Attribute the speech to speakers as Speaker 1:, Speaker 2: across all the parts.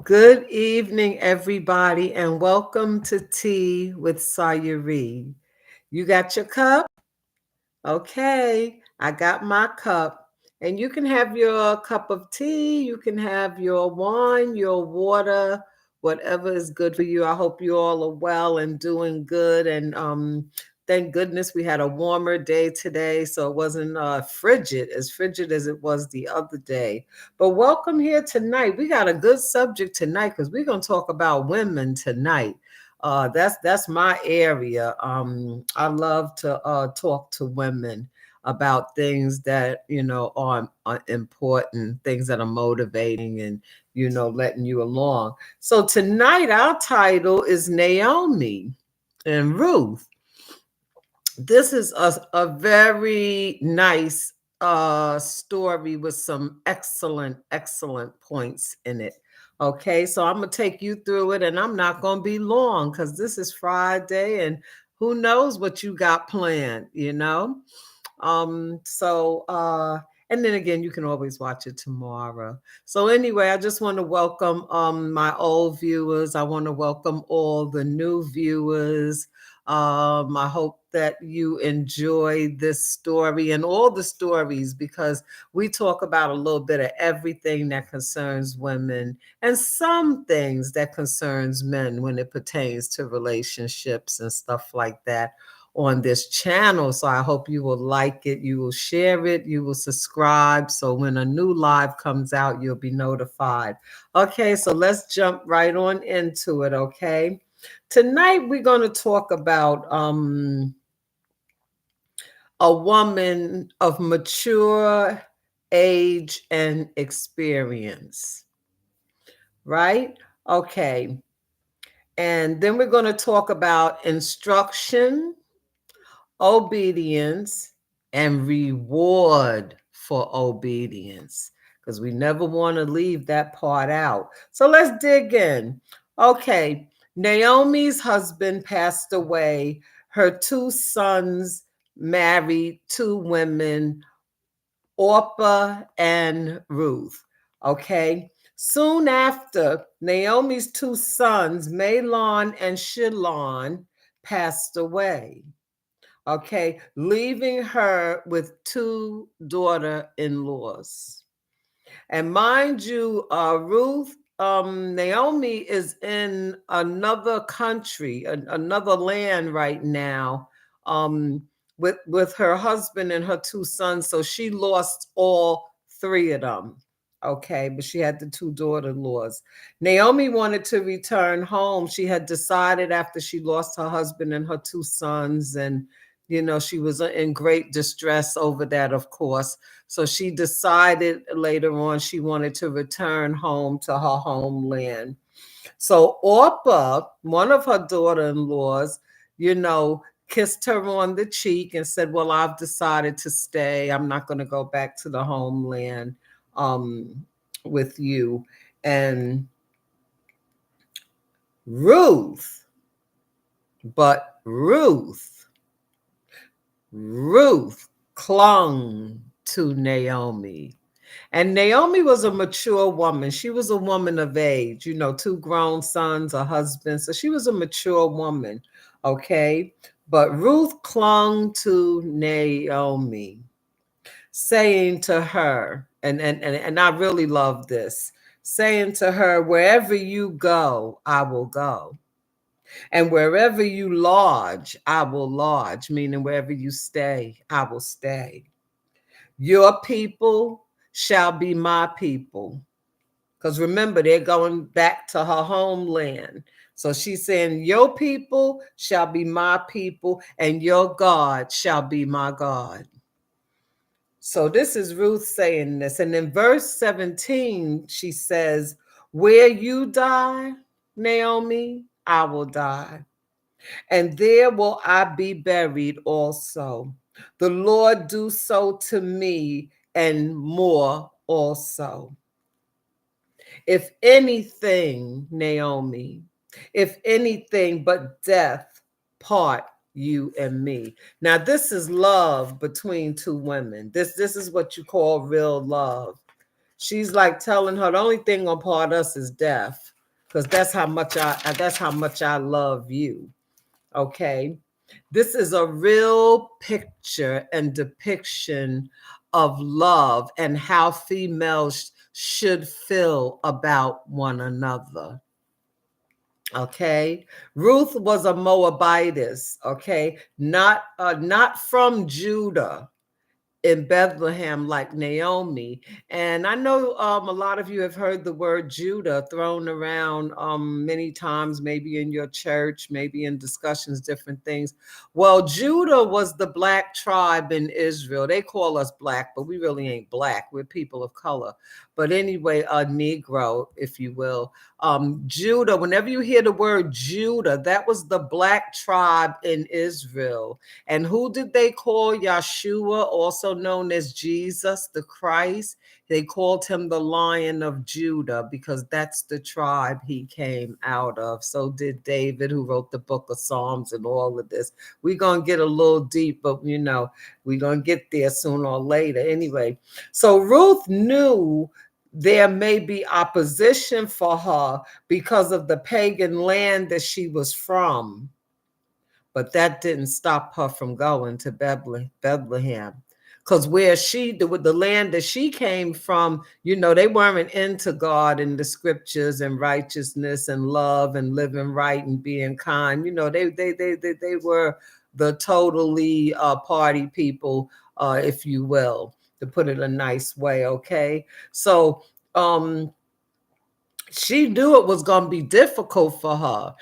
Speaker 1: Good evening, everybody, and welcome to Tea with Sayuri. You got your cup? Okay, I got my cup. And you can have your cup of tea, you can have your wine, your water, whatever is good for you. I hope you all are well and doing good. And thank goodness we had a warmer day today, so it wasn't frigid as it was the other day. But welcome here tonight. We got a good subject tonight because we're going to talk about women tonight. That's my area. I love to talk to women about things that are important, things that are motivating, and letting you along. So tonight our title is Naomi and Ruth. This is a very nice story with some excellent points in it. Okay, so I'm gonna take you through it, and I'm not gonna be long because this is Friday, and who knows what you got planned. And then again, you can always watch it tomorrow. So anyway, I just want to welcome my old viewers. I want to welcome all the new viewers. I hope that you enjoy this story and all the stories because we talk about a little bit of everything that concerns women and some things that concerns men when it pertains to relationships and stuff like that on this channel. So I hope you will like it, you will share it, you will subscribe. So when a new live comes out, you'll be notified. Okay, so let's jump right on into it, okay? Tonight we're going to talk about a woman of mature age and experience, right? Okay. And then we're going to talk about instruction, obedience, and reward for obedience, because we never want to leave that part out. So let's dig in. Okay, Naomi's husband passed away. Her two sons married two women, Orpah and Ruth. Okay. Soon after, Naomi's two sons, Mahlon and Chilion, passed away. Okay, leaving her with two daughter-in-laws. And mind you, Ruth, Naomi is in another country, another land right now, with her husband and her two sons. So she lost all three of them. Okay, but she had the two daughter-in-laws. Naomi wanted to return home. She had decided after she lost her husband and her two sons, and she was in great distress over that, of course. So she decided later on she wanted to return home to her homeland. So Orpah, one of her daughter-in-laws, kissed her on the cheek and said, well, I've decided to stay. I'm not going to go back to the homeland um, with you. And Ruth, but Ruth clung to Naomi. And Naomi was a mature woman. She was a woman of age, two grown sons, a husband. So she was a mature woman, okay? But Ruth clung to Naomi, saying to her, and I really love this, saying to her, wherever you go, I will go. And wherever you lodge, I will lodge, meaning wherever you stay, I will stay. Your people shall be my people. Because remember, they're going back to her homeland. So she's saying, your people shall be my people, and your God shall be my God. So this is Ruth saying this. And in verse 17, she says, where you die, Naomi, I will die, and there will I be buried also. The Lord do so to me and more also. If anything, Naomi, if anything but death part you and me. Now, this is love between two women. This is what you call real love. She's like telling her the only thing gonna part us is death. because that's how much I love you. Okay. This is a real picture and depiction of love and how females should feel about one another. Okay. Ruth was a Moabitess. Okay. Not from Judah, in Bethlehem like Naomi. And I know a lot of you have heard the word Judah thrown around many times, maybe in your church, maybe in discussions, different things. Well, Judah was the black tribe in Israel. They call us black, but we really ain't black. We're people of color. But anyway, a Negro, if you will. Judah, whenever you hear the word Judah, that was the black tribe in Israel. And who did they call Yeshua, also known as Jesus the Christ? They called him the Lion of Judah because that's the tribe he came out of. So did David, who wrote the book of Psalms and all of this. We're going to get a little deep, but we're going to get there sooner or later. Anyway, so Ruth knew there may be opposition for her because of the pagan land that she was from. But that didn't stop her from going to Bethlehem. Because with the land that she came from, they weren't into God and the scriptures and righteousness and love and living right and being kind. They were the totally party people, if you will, to put it a nice way. Okay. So, she knew it was going to be difficult for her.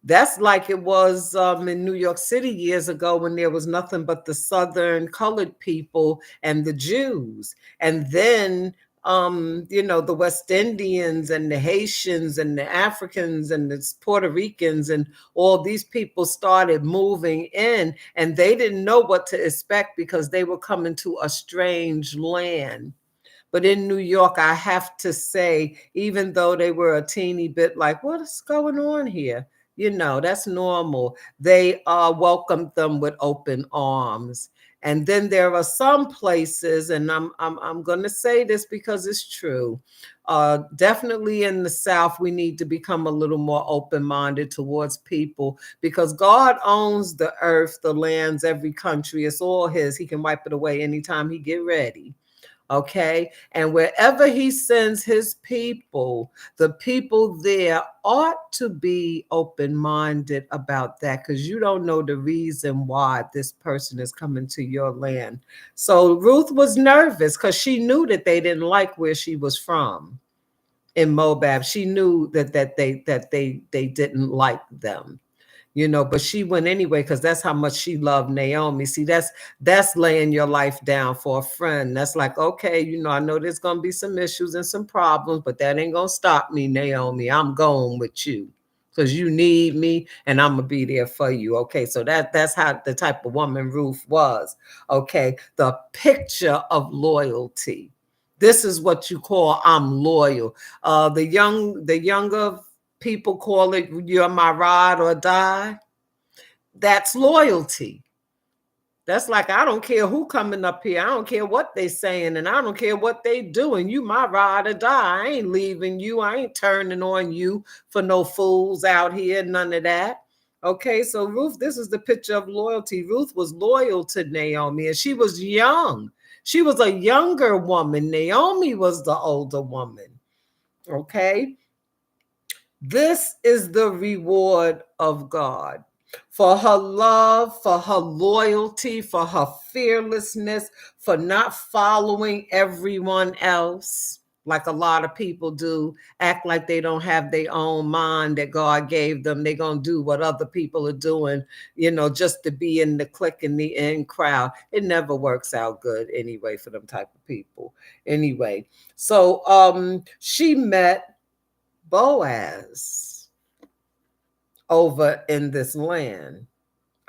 Speaker 1: That's like it was in New York City years ago when there was nothing but the Southern colored people and the Jews. And then, the West Indians and the Haitians and the Africans and the Puerto Ricans and all these people started moving in, and they didn't know what to expect because they were coming to a strange land. But in New York, I have to say, even though they were a teeny bit like, what is going on here? That's normal. They welcomed them with open arms. And then there are some places, and I'm going to say this because it's true. Definitely in the South, we need to become a little more open-minded towards people because God owns the earth, the lands, every country. It's all his. He can wipe it away anytime he get ready. Okay. And wherever he sends his people, the people there ought to be open-minded about that because you don't know the reason why this person is coming to your land. So Ruth was nervous because she knew that they didn't like where she was from in Moab. She knew that they didn't like them. But she went anyway because that's how much she loved Naomi. See, that's laying your life down for a friend. That's like, okay, I know there's gonna be some issues and some problems, but that ain't gonna stop me, Naomi. I'm going with you because you need me and I'm gonna be there for you. Okay, so that's how the type of woman Ruth was. Okay, the picture of loyalty. This is what you call I'm loyal. The younger people call it you're my ride or die. That's loyalty. That's like, I don't care who coming up here. I don't care what they saying, and I don't care what they doing. You my ride or die. I ain't leaving you. I ain't turning on you for no fools out here. None of that. Okay, so Ruth, this is the picture of loyalty. Ruth was loyal to Naomi, and she was young. She was a younger woman. Naomi was the older woman. Okay. This is the reward of God for her love, for her loyalty, for her fearlessness, for not following everyone else like a lot of people do, act like they don't have their own mind that God gave them. They're going to do what other people are doing, just to be in the clique and the in crowd. It never works out good anyway for them type of people. Anyway, so she met Boaz over in this land.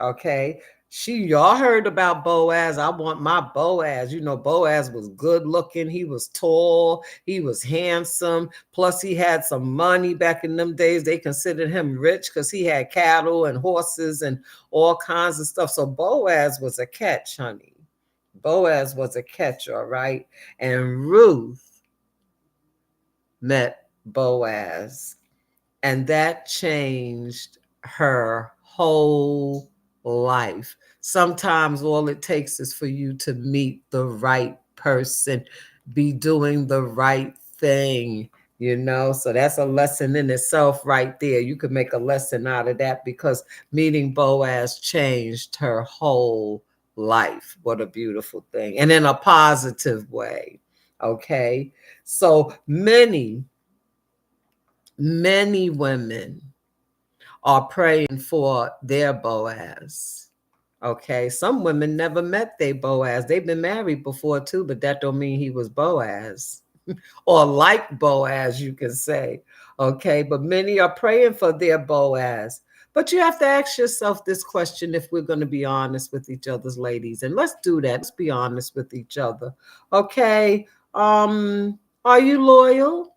Speaker 1: Okay. Y'all heard about Boaz. I want my Boaz. Boaz was good looking. He was tall. He was handsome. Plus, he had some money back in them days. They considered him rich because he had cattle and horses and all kinds of stuff. So Boaz was a catch, honey. Boaz was a catch, all right. And Ruth met Boaz. And that changed her whole life. Sometimes all it takes is for you to meet the right person, be doing the right thing, So that's a lesson in itself right there. You could make a lesson out of that because meeting Boaz changed her whole life. What a beautiful thing. And in a positive way. Okay. So many women are praying for their Boaz. Okay, some women never met their Boaz. They've been married before too, but that don't mean he was Boaz or like Boaz, you can say. Okay, but many are praying for their Boaz. But you have to ask yourself this question if we're going to be honest with each other's ladies. And let's do that. Let's be honest with each other. Okay. Are you loyal?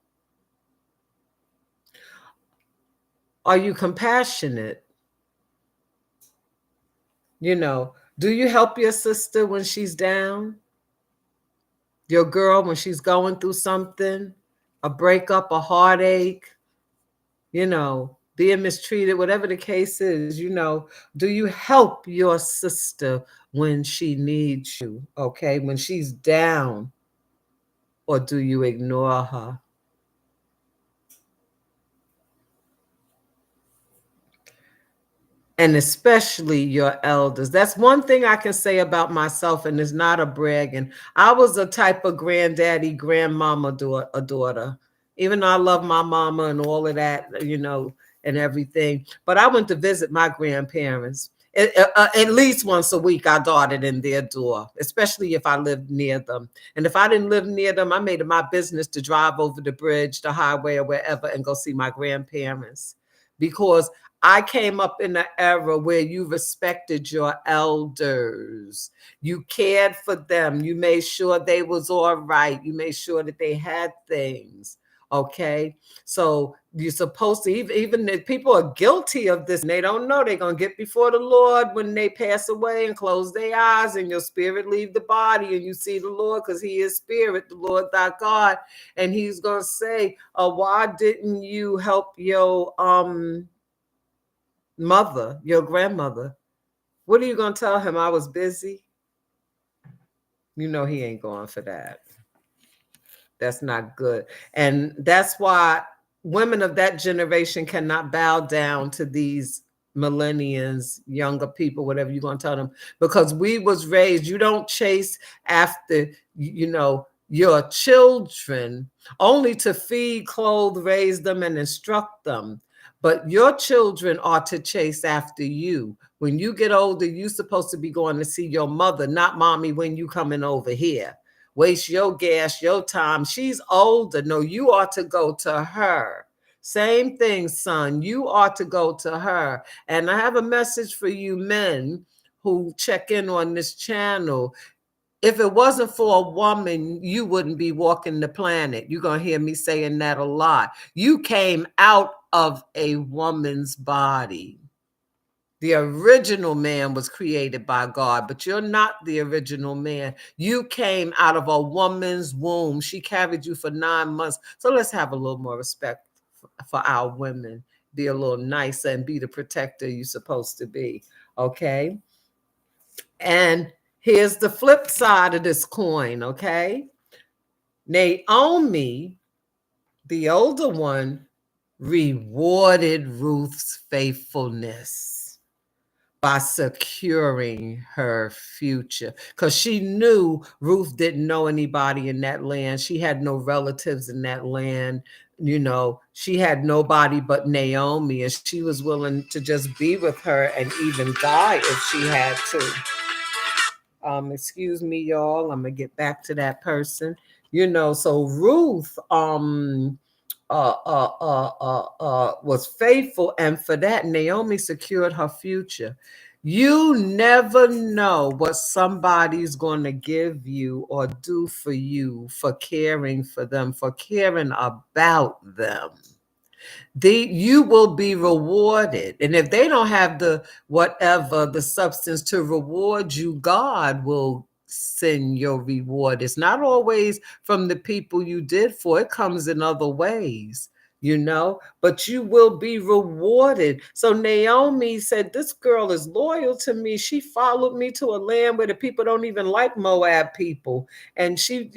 Speaker 1: Are you compassionate? Do you help your sister when she's down? Your girl when she's going through something, a breakup, a heartache, being mistreated, whatever the case is, do you help your sister when she needs you, okay, when she's down, or do you ignore her? And especially your elders. That's one thing I can say about myself, and it's not a bragging. I was a type of granddaddy, grandmama daughter. Even though I love my mama and all of that, and everything. But I went to visit my grandparents. At least once a week, I darted in their door, especially if I lived near them. And if I didn't live near them, I made it my business to drive over the bridge, the highway, or wherever and go see my grandparents. Because I came up in an era where you respected your elders. You cared for them. You made sure they was all right. You made sure that they had things. Okay. So you're supposed to, even if people are guilty of this and they don't know, they're going to get before the Lord when they pass away and close their eyes and your spirit leave the body and you see the Lord because he is spirit, the Lord thy God. And he's going to say, why didn't you help your, mother, your grandmother? What are you going to tell him? I was busy. He ain't going for that. That's not good. And that's why women of that generation cannot bow down to these millennials, younger people, whatever you're going to tell them, because we was raised, you don't chase after, your children only to feed, clothe, raise them, and instruct them. But your children are to chase after you. When you get older, you're supposed to be going to see your mother, not mommy when you coming over here. Waste your gas, your time. She's older. No, you ought to go to her. Same thing, son. You ought to go to her. And I have a message for you men who check in on this channel. If it wasn't for a woman, you wouldn't be walking the planet. You're going to hear me saying that a lot. You came out of a woman's body. The original man was created by God, but you're not the original man. You came out of a woman's womb. She carried you for 9 months. So let's have a little more respect for our women. Be a little nicer and be the protector you're supposed to be. Okay? And here's the flip side of this coin, okay? Naomi, the older one, rewarded Ruth's faithfulness by securing her future, because she knew Ruth didn't know anybody in that land. She had no relatives in that land. She had nobody but Naomi, and she was willing to just be with her and even die if she had to. Excuse me, y'all. I'm gonna get back to that person. So Ruth was faithful, and for that, Naomi secured her future. You never know what somebody's going to give you or do for you for caring for them, for caring about them. You will be rewarded. And if they don't have the substance to reward you, God will send your reward. It's not always from the people you did for. It comes in other ways. but you will be rewarded. So Naomi said, this girl is loyal to me. She followed me to a land where the people don't even like Moab people. And she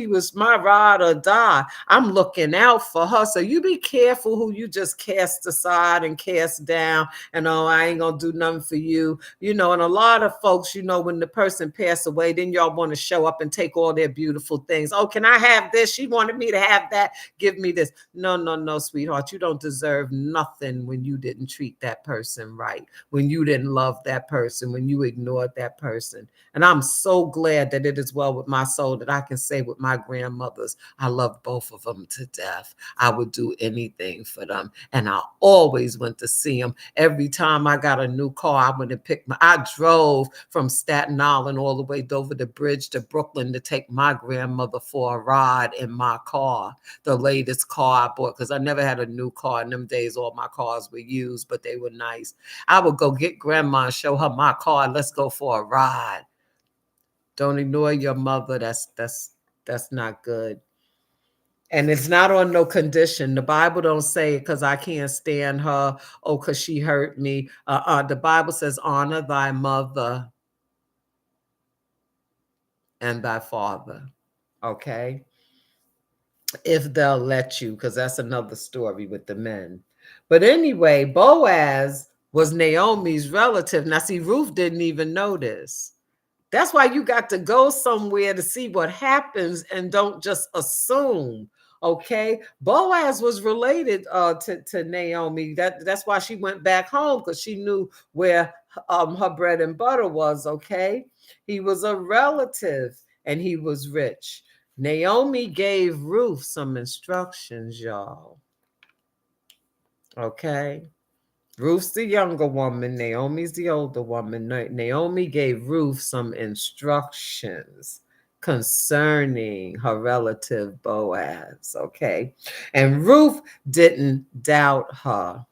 Speaker 1: was my ride or die. I'm looking out for her. So you be careful who you just cast aside and cast down. And oh, I ain't gonna do nothing for you. And a lot of folks, when the person passed away, then y'all want to show up and take all their beautiful things. Oh, can I have this? She wanted me to have that. Give me this. No, no, no, sweetheart. You don't deserve nothing when you didn't treat that person right, when you didn't love that person, when you ignored that person. And I'm so glad that it is well with my soul that I can say with my grandmothers, I love both of them to death. I would do anything for them. And I always went to see them. Every time I got a new car, I went and I drove from Staten Island all the way over the bridge to Brooklyn to take my grandmother for a ride in my car, the latest car I bought, because I never had a new car. In them days, all my cars were used, but they were nice. I would go get grandma and show her my car. Let's go for a ride. Don't ignore your mother. That's not good. And it's not on no condition. The Bible don't say because I can't stand her, because she hurt me. The Bible says honor thy mother and thy father. Okay? If they'll let you, because that's another story with the men. But anyway, Boaz was Naomi's relative. Now, see, Ruth didn't even know this. That's why you got to go somewhere to see what happens and don't just assume. Okay, Boaz was related to Naomi. That's why she went back home, because she knew where her bread and butter was. Okay, he was a relative and he was rich. Naomi gave Ruth some instructions, y'all. Okay. Ruth's the younger woman. Naomi's the older woman. Naomi gave Ruth some instructions concerning her relative Boaz. Okay. And Ruth didn't doubt her.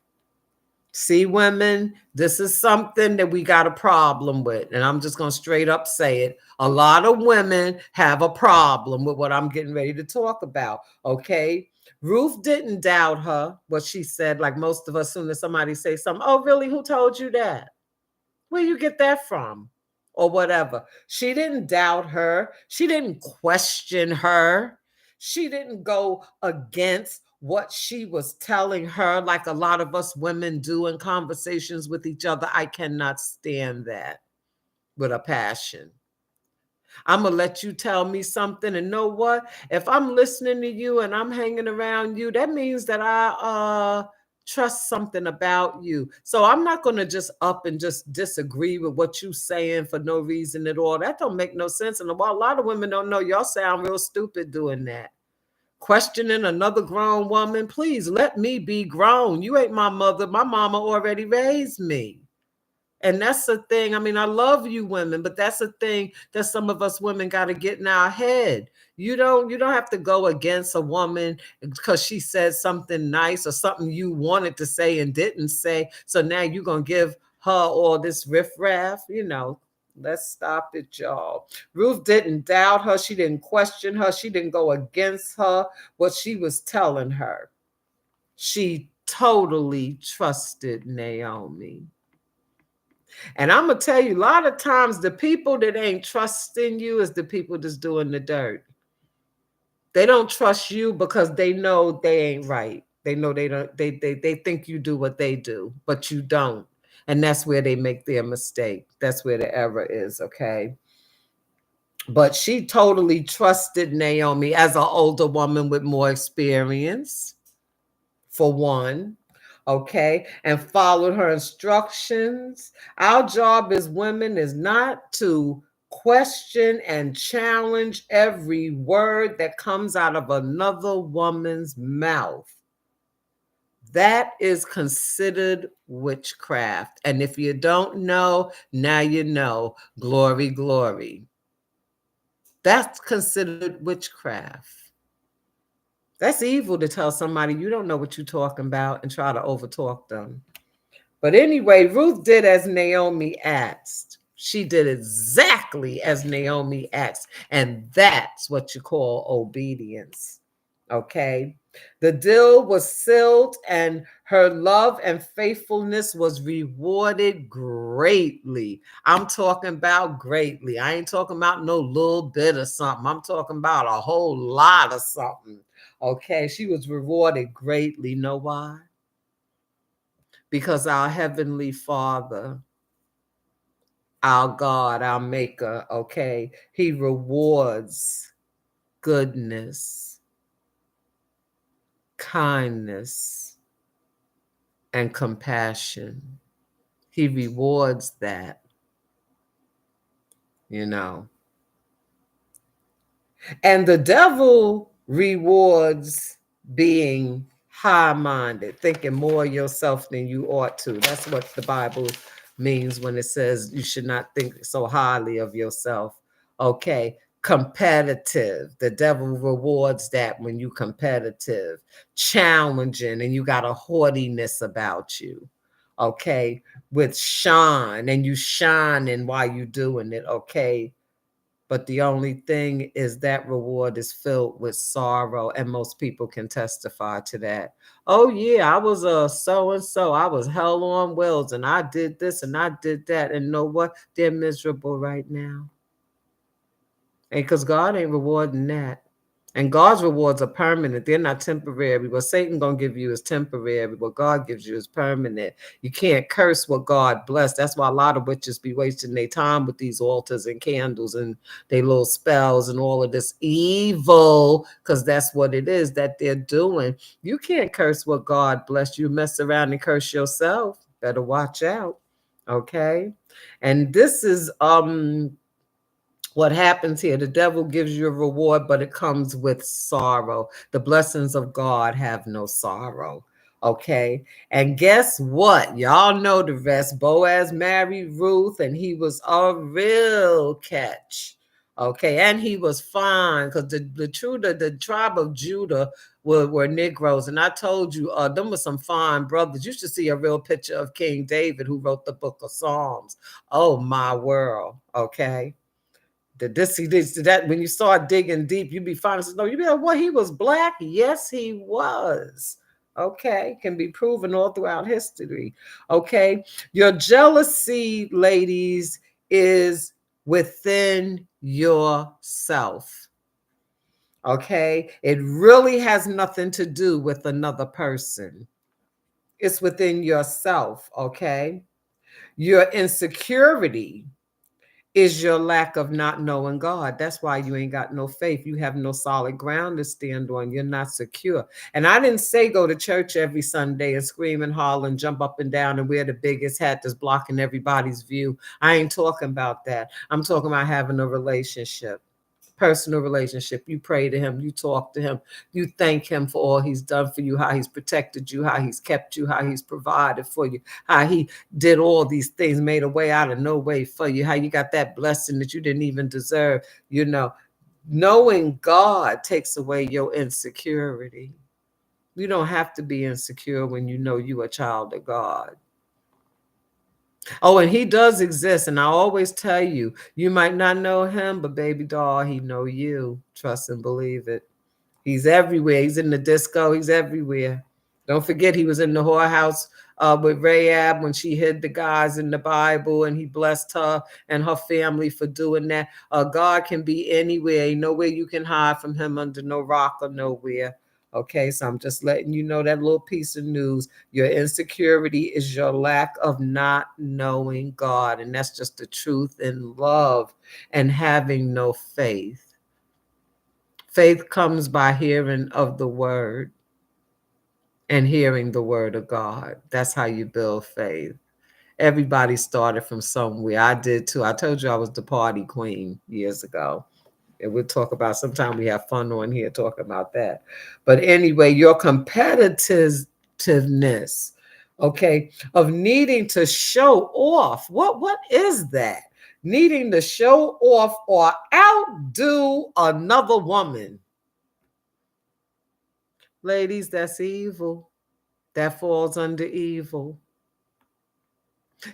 Speaker 1: See, women, this is something that we got a problem with. And I'm just going to straight up say it. A lot of women have a problem with what I'm getting ready to talk about. Okay. Ruth didn't doubt her, what she said, like most of us, soon as somebody say something, oh, really? Who told you that? Where you get that from? Or whatever. She didn't doubt her. She didn't question her. She didn't go against what she was telling her, like a lot of us women do in conversations with each other. I cannot stand that with a passion. I'm going to let you tell me something. And know what? If I'm listening to you and I'm hanging around you, that means that I trust something about you. So I'm not going to just up and just disagree with what you're saying for no reason at all. That don't make no sense. And while a lot of women don't know, y'all sound real stupid doing that. Questioning another grown woman, please let me be grown. You ain't my mother. My mama already raised me. And that's the thing. I mean, I love you women, but that's the thing that some of us women got to get in our head. You don't have to go against a woman because she said something nice or something you wanted to say and didn't say. So now you're going to give her all this riffraff, Let's stop it, y'all. Ruth didn't doubt her. She didn't question her. She didn't go against her, what she was telling her. She totally trusted Naomi. And I'm going to tell you, a lot of times the people that ain't trusting you is the people that's doing the dirt. They don't trust you because they know they ain't right. They know they don't, they think you do what they do, but you don't. And that's where they make their mistake. That's where the error is, okay? But she totally trusted Naomi as an older woman with more experience, for one. Okay, and followed her instructions. Our job as women is not to question and challenge every word that comes out of another woman's mouth. That is considered witchcraft. And if you don't know, now you know. Glory, glory. That's considered witchcraft. That's evil to tell somebody you don't know what you're talking about and try to overtalk them. But anyway, Ruth did as Naomi asked. She did exactly as Naomi asked. And that's what you call obedience. Okay. The deal was sealed and her love and faithfulness was rewarded greatly. I'm talking about greatly. I ain't talking about no little bit of something. I'm talking about a whole lot of something. Okay. She was rewarded greatly. Know why? Because our Heavenly Father, our God, our Maker, okay, He rewards goodness, kindness, and compassion. He rewards that, you know. And the devil rewards being high minded, thinking more of yourself than you ought to. That's what the Bible means when it says you should not think so highly of yourself. Okay. Competitive. The devil rewards that when you competitive, challenging, and you got a haughtiness about you. Okay. With shine, and you shining while you doing it. Okay. But the only thing is that reward is filled with sorrow, and most people can testify to that. Oh yeah, I was a so and so. I was hell on wheels, and I did this and I did that, and know what? They're miserable right now, and because God ain't rewarding that. And God's rewards are permanent. They're not temporary. What Satan gonna give you is temporary. What God gives you is permanent. You can't curse what God blessed. That's why a lot of witches be wasting their time with these altars and candles and their little spells and all of this evil, because that's what it is that they're doing. You can't curse what God blessed. You mess around and curse yourself. Better watch out. Okay. And this is what happens here. The devil gives you a reward, but it comes with sorrow. The blessings of God have no sorrow. Okay. And guess what? Y'all know the rest. Boaz married Ruth, and he was a real catch. Okay. And he was fine because the tribe of Judah were Negroes. And I told you, them were some fine brothers. You should see a real picture of King David, who wrote the book of Psalms. Oh, my world. Okay. That when you start digging deep, you be finding, no, you be like, what, he was black? Yes, he was. Okay, can be proven all throughout history. Okay, your jealousy, ladies, is within yourself. Okay, it really has nothing to do with another person. It's within yourself. Okay, your insecurity is your lack of not knowing God. That's why you ain't got no faith. You have no solid ground to stand on. You're not secure. And I didn't say go to church every Sunday and scream and holler and jump up and down and wear the biggest hat that's blocking everybody's view. I ain't talking about that. I'm talking about having a relationship. Personal relationship. You pray to him, you talk to him, you thank him for all he's done for you, how he's protected you, how he's kept you, how he's provided for you, how he did all these things, made a way out of no way for you, how you got that blessing that you didn't even deserve. You know, knowing God takes away your insecurity. You don't have to be insecure when you know you a child of God. Oh, and he does exist. And I always tell you, you might not know him, but baby doll, he know you. Trust and believe it. He's everywhere. He's in the disco. He's everywhere. Don't forget he was in the whorehouse with Rahab when she hid the guys in the Bible, and he blessed her and her family for doing that. God can be anywhere. Ain't nowhere you can hide from him, under no rock or nowhere. Okay, so I'm just letting you know that little piece of news. Your insecurity is your lack of not knowing God, and that's just the truth in love and having no faith. Faith comes by hearing of the word and hearing the word of God. That's how you build faith. Everybody started from somewhere. I did too. I told you I was the party queen years ago. And we'll talk about, sometime we have fun on here talking about that. But anyway, your competitiveness, okay, of needing to show off. What is that? Needing to show off or outdo another woman. Ladies, that's evil. That falls under evil.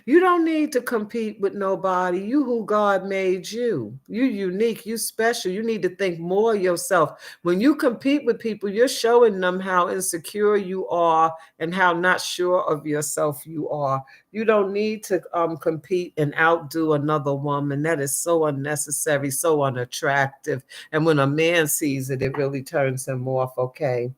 Speaker 1: You don't need to compete with nobody. You who God made you. You unique, you special. You need to think more of yourself. When you compete with people, you're showing them how insecure you are and how not sure of yourself you are. You don't need to compete and outdo another woman. That is so unnecessary, so unattractive. And when a man sees it, it really turns him off, okay?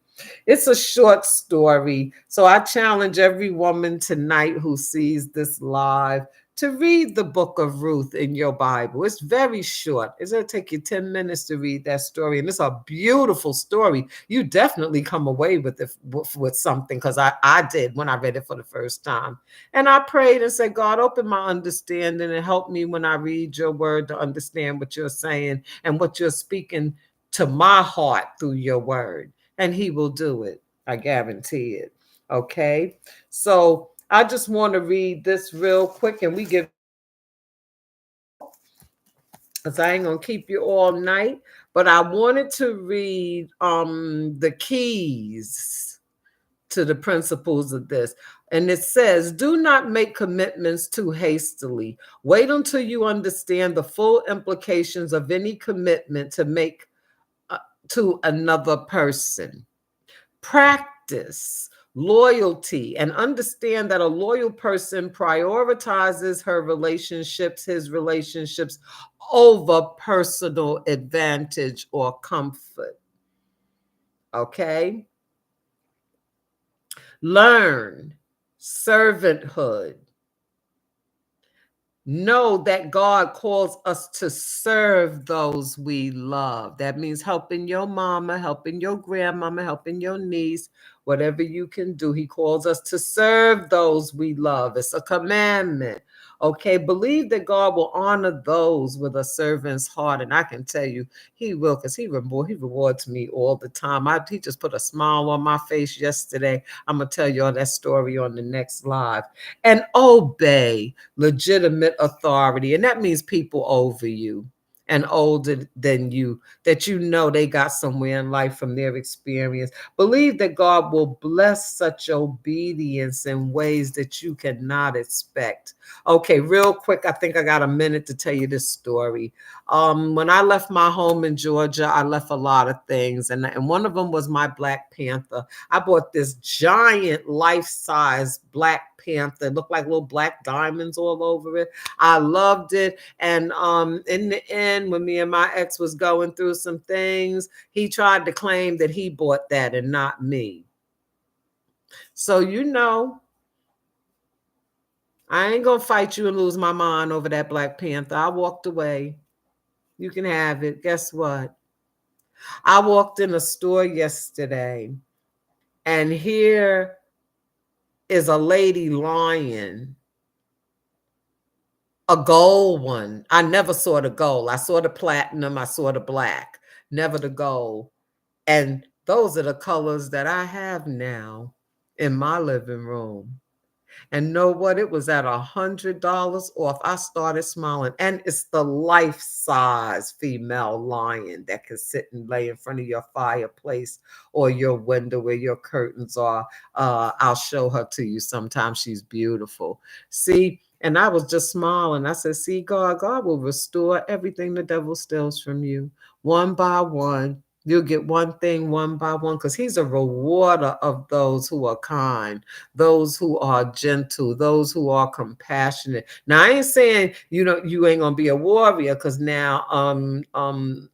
Speaker 1: It's a short story. So I challenge every woman tonight who sees this live to read the book of Ruth in your Bible. It's very short. It's going to take you 10 minutes to read that story. And it's a beautiful story. You definitely come away with it with something, because I did when I read it for the first time. And I prayed and said, God, open my understanding and help me when I read your word to understand what you're saying and what you're speaking to my heart through your word. And he will do it. I guarantee it. Okay. So I just want to read this real quick, and we give, because I ain't gonna keep you all night, but I wanted to read the keys to the principles of this. And it says, do not make commitments too hastily. Wait until you understand the full implications of any commitment to make to another person. Practice loyalty and understand that a loyal person prioritizes his relationships over personal advantage or comfort. Okay? Learn servanthood. Know that God calls us to serve those we love. That means helping your mama, helping your grandmama, helping your niece, whatever you can do. He calls us to serve those we love. It's a commandment. Okay, believe that God will honor those with a servant's heart. And I can tell you, he will, because he rewards me all the time. He just put a smile on my face yesterday. I'm going to tell you all that story on the next live. And obey legitimate authority. And that means people over you and older than you, that you know they got somewhere in life from their experience. Believe that God will bless such obedience in ways that you cannot expect. Okay, real quick, I think I got a minute to tell you this story. When I left my home in Georgia, I left a lot of things, and one of them was my Black Panther. I bought this giant life-size Black Panther. It looked like little black diamonds all over it. I loved it. And in the end, when me and my ex was going through some things, he tried to claim that he bought that and not me. So, I ain't gonna fight you and lose my mind over that Black Panther. I walked away. You can have it. Guess what? I walked in a store yesterday, and here is a lady lion, a gold one. I never saw the gold. I saw the platinum. I saw the black, never the gold. And those are the colors that I have now in my living room. And know what? It was at $100 off. I started smiling. And it's the life-size female lion that can sit and lay in front of your fireplace or your window where your curtains are. I'll show her to you sometime. She's beautiful. See? And I was just smiling. I said, see, God will restore everything the devil steals from you, one by one. You'll get one thing one by one, because he's a rewarder of those who are kind, those who are gentle, those who are compassionate. Now, I ain't saying you ain't gonna be a warrior, because now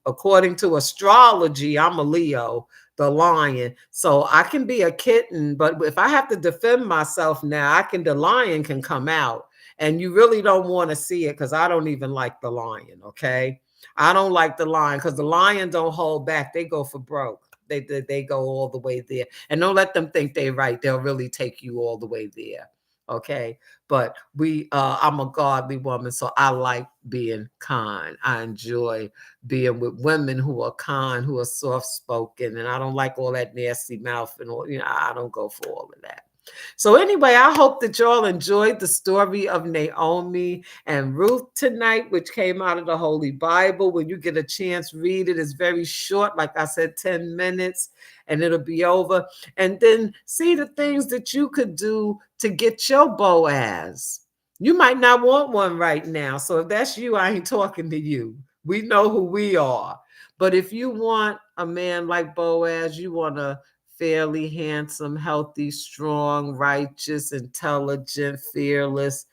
Speaker 1: according to astrology, I'm a Leo, the lion. So I can be a kitten, but if I have to defend myself now, the lion can come out. And you really don't want to see it, because I don't even like the lion, okay? I don't like the lion, because the lion don't hold back. They go for broke. They go all the way there. And don't let them think they're right. They'll really take you all the way there. Okay. But I'm a godly woman, so I like being kind. I enjoy being with women who are kind, who are soft spoken, and I don't like all that nasty mouth and all, I don't go for all of that. So anyway, I hope that y'all enjoyed the story of Naomi and Ruth tonight, which came out of the Holy Bible. When you get a chance, read it. It's very short, like I said, 10 minutes, and it'll be over. And then see the things that you could do to get your Boaz. You might not want one right now. So if that's you, I ain't talking to you. We know who we are. But if you want a man like Boaz, you want a fairly handsome, healthy, strong, righteous, intelligent, fearless.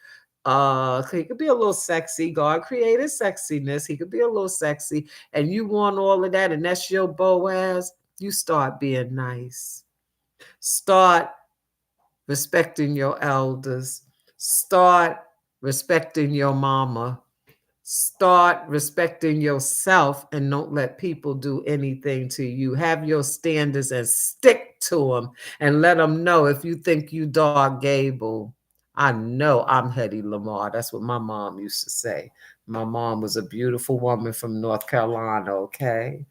Speaker 1: He could be a little sexy. God created sexiness. He could be a little sexy. And you want all of that, and that's your Boaz, you start being nice. Start respecting your elders. Start respecting your mama. Start respecting yourself and don't let people do anything to you. Have your standards and stick to them and let them know if you think you Dog Gable. I know I'm Hetty Lamar. That's what my mom used to say. My mom was a beautiful woman from North Carolina, okay?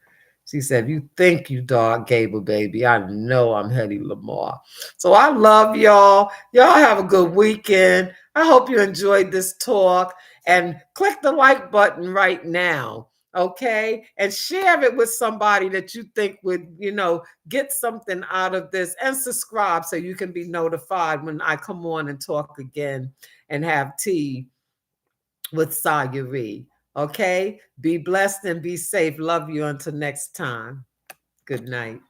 Speaker 1: She said, you think you Dog Gable, baby. I know I'm Hetty Lamar. So I love y'all. Y'all have a good weekend. I hope you enjoyed this talk, and click the like button right now, okay? And share it with somebody that you think would, get something out of this, and subscribe so you can be notified when I come on and talk again and have tea with Sayuri. Okay? Be blessed and be safe. Love you until next time. Good night.